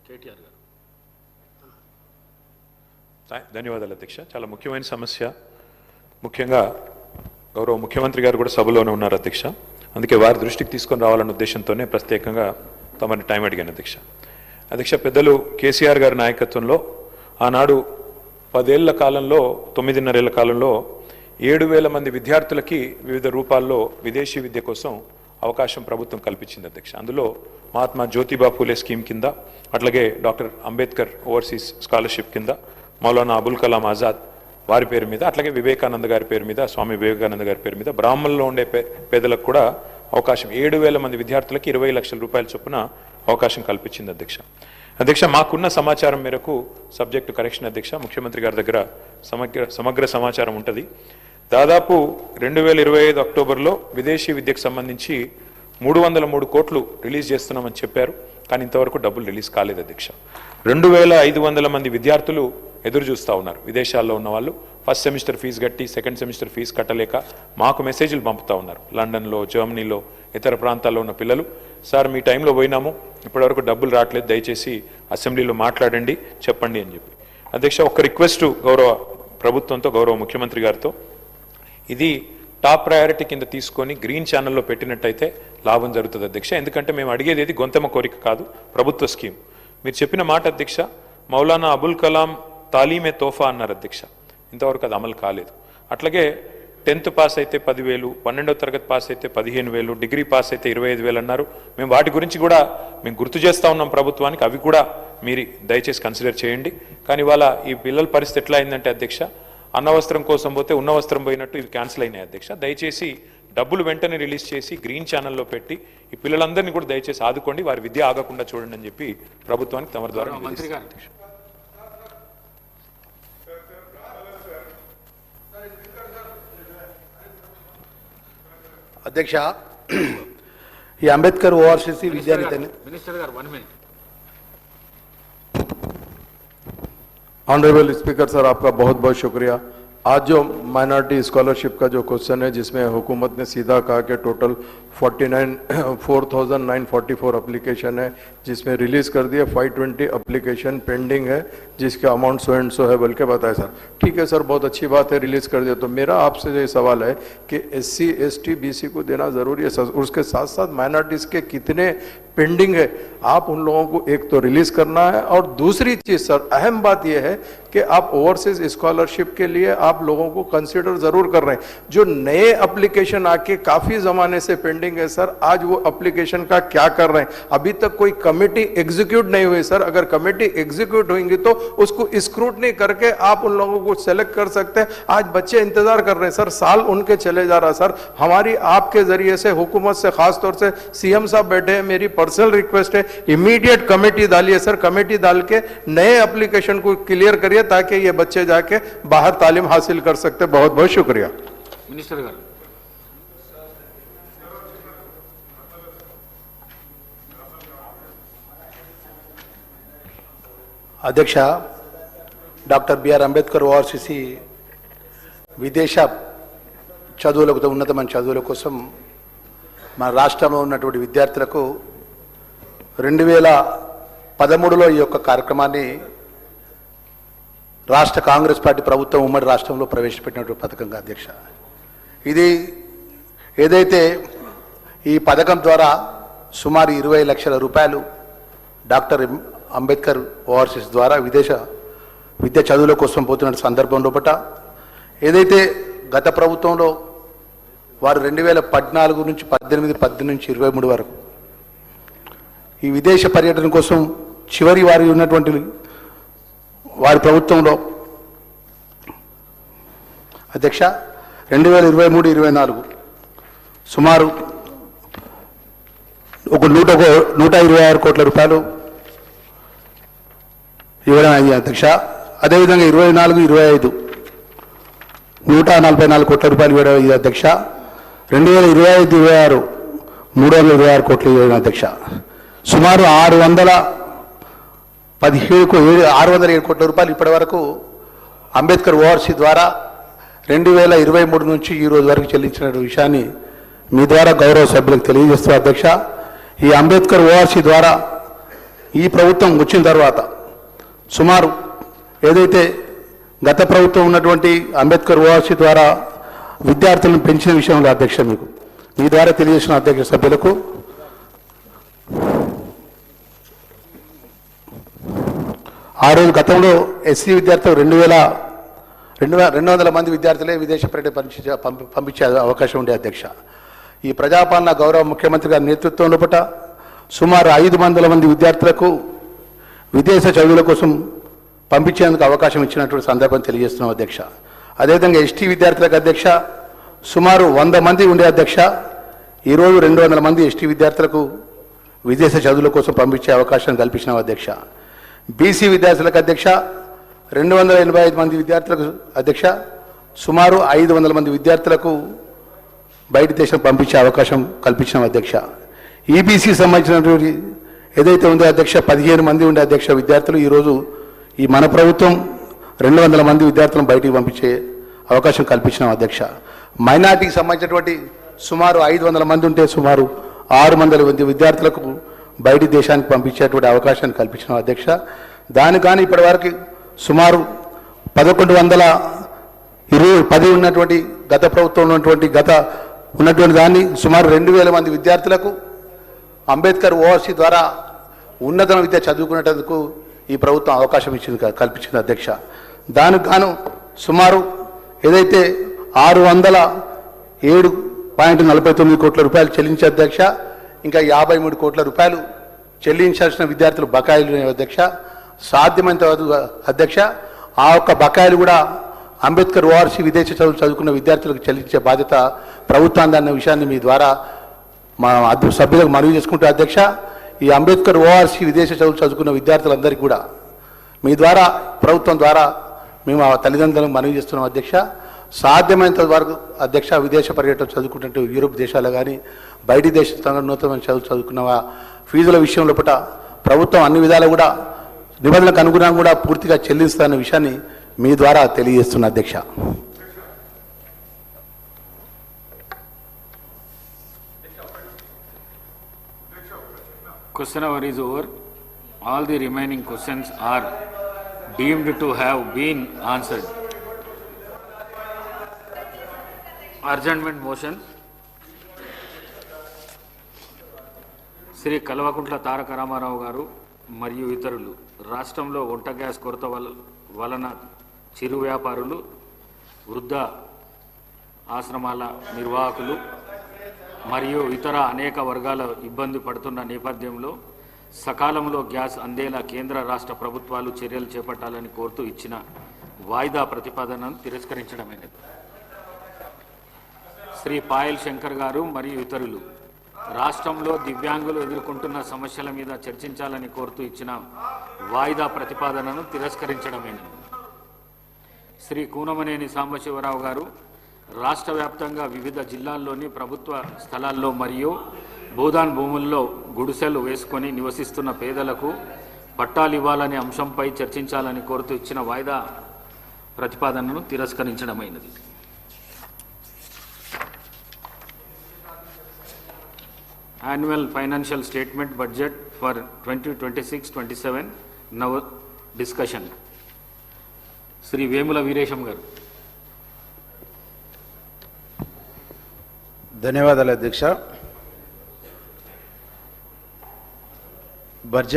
కేటీఆర్ గారు. ధన్యవాదాలు అధ్యక్ష. చాలా ముఖ్యమైన సమస్య. ముఖ్యంగా గౌరవ ముఖ్యమంత్రి గారు కూడా సభలోనే ఉన్నారు అధ్యక్ష. అందుకే వారి దృష్టికి తీసుకొని రావాలన్న ఉద్దేశంతోనే ప్రత్యేకంగా తమని టైం అడిగాను అధ్యక్ష. అధ్యక్ష, పెద్దలు కేసీఆర్ గారి నాయకత్వంలో ఆనాడు 10 ఏళ్ల కాలంలో 9.5 ఏళ్ల కాలంలో 7,000 మంది విద్యార్థులకి వివిధ రూపాల్లో విదేశీ విద్య కోసం అవకాశం ప్రభుత్వం కల్పించింది అధ్యక్ష. అందులో మహాత్మా జ్యోతిబా పూలే స్కీమ్ కింద, అట్లాగే డాక్టర్ అంబేద్కర్ ఓవర్సీస్ స్కాలర్షిప్ కింద, మౌలానా అబుల్ కలాం ఆజాద్ వారి పేరు మీద, అట్లాగే వివేకానంద గారి పేరు మీద, స్వామి వివేకానంద గారి పేరు మీద బ్రాహ్మణుల్లో ఉండే పేదలకు కూడా అవకాశం 7,000 మంది విద్యార్థులకి 20 లక్షల రూపాయల చొప్పున అవకాశం కల్పించింది అధ్యక్ష. అధ్యక్ష, మాకున్న సమాచారం మేరకు, సబ్జెక్టు కరెక్షన్ అధ్యక్ష, ముఖ్యమంత్రి గారి దగ్గర సమగ్ర సమాచారం ఉంటుంది. దాదాపు 2025 అక్టోబర్లో విదేశీ విద్యకు సంబంధించి 303 కోట్లు రిలీజ్ చేస్తున్నామని చెప్పారు. కానీ ఇంతవరకు డబ్బులు రిలీజ్ కాలేదు అధ్యక్ష. 2,500 మంది విద్యార్థులు ఎదురు చూస్తూ ఉన్నారు. విదేశాల్లో ఉన్న వాళ్ళు ఫస్ట్ సెమిస్టర్ ఫీజు కట్టి సెకండ్ సెమిస్టర్ ఫీజు కట్టలేక మాకు మెసేజ్లు పంపుతూ ఉన్నారు. లండన్లో, జర్మనీలో, ఇతర ప్రాంతాల్లో ఉన్న పిల్లలు, సార్ మీ టైంలో పోయినాము, ఇప్పటివరకు డబ్బులు రావట్లేదు, దయచేసి అసెంబ్లీలో మాట్లాడండి, చెప్పండి అని చెప్పి. అధ్యక్ష, ఒక రిక్వెస్ట్ గౌరవ ప్రభుత్వంతో, గౌరవ ముఖ్యమంత్రి గారితో, ఇది టాప్ ప్రయారిటీ కింద తీసుకొని గ్రీన్ ఛానల్లో పెట్టినట్టయితే లాభం జరుగుతుంది అధ్యక్ష. ఎందుకంటే మేము అడిగేది ఏది గొంతెమ్మ కోరిక కాదు, ప్రభుత్వ స్కీమ్. మీరు చెప్పిన మాట అధ్యక్ష, మౌలానా అబుల్ కలాం తాలీమే తోఫా అన్నారు అధ్యక్ష. ఇంతవరకు అది అమలు కాలేదు. అట్లాగే 10th పాస్ అయితే 10,000, 12వ తరగతి పాస్ అయితే 15,000, డిగ్రీ పాస్ అయితే 25,000 అన్నారు. మేము వాటి గురించి కూడా మేము గుర్తు చేస్తూ ఉన్నాం ప్రభుత్వానికి, అవి కూడా మీరు దయచేసి కన్సిడర్ చేయండి. కానీ ఇవాళ ఈ పిల్లల పరిస్థితి ఎట్లా అయిందంటే అధ్యక్ష, అన్నవస్త్రం కోసం పోతే ఉన్న వస్త్రం పోయినట్టు ఇవి క్యాన్సిల్ అయినాయి అధ్యక్ష. దయచేసి డబ్బులు వెంటనే రిలీజ్ చేసి గ్రీన్ ఛానల్లో పెట్టి ఈ పిల్లలందరినీ కూడా దయచేసి ఆదుకోండి, వారి విద్య ఆగకుండా చూడండి అని చెప్పి ప్రభుత్వానికి తమ ద్వారా మంత్రి గారు. అధ్యక్ష, ఈ అంబేద్కర్ ఓవర్సీస్ విద్యానిధి మినిస్టర్ గారు 1 minute. ऑनरेबल स्पीकर सर, आपका बहुत बहुत शुक्रिया। आज जो माइनॉरिटी स्कॉलरशिप का जो क्वेश्चन है, जिसमें हुकूमत ने सीधा कहा कि टोटल 4,944 एप्लीकेशन है, जिसमें रिलीज कर दिया 520 एप्लीकेशन पेंडिंग है, जिसका अमाउंट सो एंड सो है बल्कि बताया सर। ठीक है सर, बहुत अच्छी बात है, रिलीज कर दिया। तो मेरा आपसे ये सवाल है कि SC ST BC को देना जरूरी है सर, उसके साथ साथ माइनॉरिटीज के कितने पेंडिंग है, आप उन लोगों को एक तो रिलीज करना है। और दूसरी चीज सर, अहम बात यह है कि आप ओवरसीज स्कॉलरशिप के लिए आप लोगों को कंसीडर जरूर कर रहे हैं। जो नए एप्लीकेशन आके काफी जमाने से पेंडिंग है सर, आज वो एप्लीकेशन का क्या कर रहे हैं? अभी तक कोई कमेटी एग्जीक्यूट नहीं हुई सर। अगर कमेटी एग्जीक्यूट होंगी तो उसको स्क्रूटनी करके आप उन लोगों को सेलेक्ट कर सकते हैं। आज बच्चे इंतजार कर रहे हैं सर, साल उनके चले जा रहा है सर। हमारी आपके जरिए से, हुकूमत से, खासतौर से CM साहब बैठे हैं, मेरी पर्सनल रिक्वेस्ट है, इमीडिएट कमेटी डालिए सर। कमेटी डाल के नए एप्लीकेशन को क्लियर करिए ताकि ये बच्चे जाके बाहर तालीम हासिल कर सकते। बहुत बहुत शुक्रिया। मिनिस्टर गाరు. అధ్యక్ష, డాక్టర్ బిఆర్ అంబేద్కర్ ఓఆర్సీసీ విదేశ చదువులకు, ఉన్నతమైన చదువుల కోసం మన రాష్ట్రంలో ఉన్నటువంటి విద్యార్థులకు 2013లో ఈ యొక్క కార్యక్రమాన్ని రాష్ట్ర కాంగ్రెస్ పార్టీ ప్రభుత్వం ఉమ్మడి రాష్ట్రంలో ప్రవేశపెట్టినటువంటి పథకంగా అధ్యక్ష, ఇది ఏదైతే ఈ పథకం ద్వారా సుమారు 20 లక్షల రూపాయలు డాక్టర్ అంబేద్కర్ ఓవర్సీస్ ద్వారా విదేశ విద్య చదువుల కోసం పోతున్న సందర్భంలో పట్ల ఏదైతే గత ప్రభుత్వంలో వారు 2014 నుంచి 18 నుంచి 23 వరకు ఈ విదేశ పర్యటన కోసం చివరి వారి ఉన్నటువంటి వారి ప్రభుత్వంలో అధ్యక్ష 2023-24 సుమారు ఒక 126 కోట్ల రూపాయలు ఇవ్వడం అయింది అధ్యక్ష. అదేవిధంగా 24-25 144 కోట్ల రూపాయలు ఇవ్వడం అయింది అధ్యక్ష. 2025-26 326 కోట్లు ఇవ్వడం అధ్యక్ష. సుమారు 607 కోట్ల రూపాయలు ఇప్పటి వరకు అంబేద్కర్ ఓఆర్సీ ద్వారా 2023 నుంచి ఈ రోజు వరకు చెల్లించిన విషయాన్ని మీ ద్వారా గౌరవ సభ్యులకు తెలియజేస్తూ అధ్యక్ష, ఈ అంబేద్కర్ ఓఆర్సీ ద్వారా ఈ ప్రభుత్వం వచ్చిన తర్వాత సుమారు ఏదైతే గత ప్రభుత్వం ఉన్నటువంటి అంబేద్కర్ ఓఆర్సీ ద్వారా విద్యార్థులను పెంచిన విషయంలో అధ్యక్ష మీకు మీ ద్వారా తెలియజేసిన అధ్యక్ష సభ్యులకు ఆ రోజు గతంలో ఎస్సీ విద్యార్థులు 200 మంది విద్యార్థులే విదేశ పర్యటన పంపించే అవకాశం ఉండే అధ్యక్ష. ఈ ప్రజాపాలన గౌరవ ముఖ్యమంత్రి గారి నేతృత్వంలో పట సుమారు 500 మంది విద్యార్థులకు విదేశ చదువుల కోసం పంపించేందుకు అవకాశం ఇచ్చినటువంటి సందర్భం తెలియజేస్తున్నాం అధ్యక్ష. అదేవిధంగా ఎస్టీ విద్యార్థులకు అధ్యక్ష సుమారు 100 మంది ఉండే అధ్యక్ష. ఈరోజు 200 మంది ఎస్టీ విద్యార్థులకు విదేశ చదువుల కోసం పంపించే అవకాశం కల్పించినాం అధ్యక్ష. బీసీ విద్యార్థులకు అధ్యక్ష 285 మంది విద్యార్థులకు అధ్యక్ష సుమారు 500 మంది విద్యార్థులకు బయట దేశం పంపించే అవకాశం కల్పించినాం అధ్యక్ష. ఈబీసీ సంబంధించినటువంటి ఏదైతే ఉందో అధ్యక్ష 15 మంది ఉండే అధ్యక్ష విద్యార్థులు ఈరోజు ఈ మన ప్రభుత్వం 200 మంది విద్యార్థులను బయటికి పంపించే అవకాశం కల్పించినాం అధ్యక్ష. మైనార్టీకి సంబంధించినటువంటి సుమారు 500 మంది ఉంటే సుమారు 600 మంది విద్యార్థులకు బయటి దేశానికి పంపించేటువంటి అవకాశాన్ని కల్పించినాం అధ్యక్ష. దానికి కానీ ఇప్పటి వరకు సుమారు 1110 ఉన్నటువంటి గత ప్రభుత్వం ఉన్నటువంటి దాన్ని సుమారు 2000 మంది విద్యార్థులకు అంబేద్కర్ ఓఆర్సీ ద్వారా ఉన్నత విద్య చదువుకునేందుకు ఈ ప్రభుత్వం అవకాశం కల్పించింది అధ్యక్ష. దానికి గాను సుమారు ఏదైతే 607.49 కోట్ల రూపాయలు చెల్లించే అధ్యక్ష, ఇంకా 53 కోట్ల రూపాయలు చెల్లించాల్సిన విద్యార్థులు బకాయిలు అధ్యక్ష. సాధ్యమైనంత అధ్యక్ష ఆ ఒక్క బకాయిలు కూడా అంబేద్కర్ ఓఆర్సీ విదేశ చదువుకున్న విద్యార్థులకు చెల్లించే బాధ్యత ప్రభుత్వాన్ని అన్న విషయాన్ని మీ ద్వారా మా సభ్యులకు మనవి చేసుకుంటే అధ్యక్ష, ఈ అంబేద్కర్ ఓఆర్సీ విదేశ చదువుకున్న విద్యార్థులందరికీ కూడా మీ ద్వారా ప్రభుత్వం ద్వారా మేము ఆ తల్లిదండ్రులకు మనవి చేస్తున్నాం అధ్యక్ష. సాధ్యమైనంత వరకు అధ్యక్ష విదేశ పర్యటన చదువుకుంటే యూరోప్ దేశాలు కానీ బయటి దేశంలో నూతన చదువుకున్న ఫీజుల విషయంలో పట ప్రభుత్వం అన్ని విధాలు కూడా నిబంధనలకు అనుగుణంగా కూడా పూర్తిగా చెల్లిస్తారన్న విషయాన్ని మీ ద్వారా తెలియజేస్తున్న అధ్యక్ష. Question hour is over. All the remaining questions are deemed to have been answered. Adjournment motion. Shri Kalvakuntla Taraka Ramarao గారు మరియు ఇతరులు రాష్ట్రంలో వంట గ్యాస్ కొరత వలన చిరు వ్యాపారులు, వృద్ధ ఆశ్రమాల నిర్వాహకులు మరియు ఇతర అనేక వర్గాల ఇబ్బంది పడుతున్న నేపథ్యంలో సకాలంలో గ్యాస్ అందేలా కేంద్ర రాష్ట్ర ప్రభుత్వాలు చర్యలు చేపట్టాలని కోరుతూ ఇచ్చిన వాయిదా ప్రతిపాదనను తిరస్కరించడమైనది. శ్రీ పాయల్ శంకర్ గారు మరియు ఇతరులు రాష్ట్రంలో దివ్యాంగులు ఎదుర్కొంటున్న సమస్యల మీద చర్చించాలని కోరుతూ ఇచ్చిన వాయిదా ప్రతిపాదనను తిరస్కరించడమైనది. శ్రీ కూనమనేని సాంబశివరావు గారు రాష్ట్ర వ్యాప్తంగా వివిధ జిల్లాల్లోని ప్రభుత్వ స్థలాల్లో మరియు భూదాన్ భూముల్లో గుడిసెలు వేసుకొని నివసిస్తున్న పేదలకు పట్టాలు ఇవ్వాలనే అంశంపై చర్చించాలని కోరుతూ ఇచ్చిన వాయిదా ప్రతిపాదనను తిరస్కరించడమైనది. Annual financial statement budget for 2026-27 now discussion. Shri Vemula Veeresham గారు. ధన్యవాదాలు అధ్యక్ష. బడ్జెట్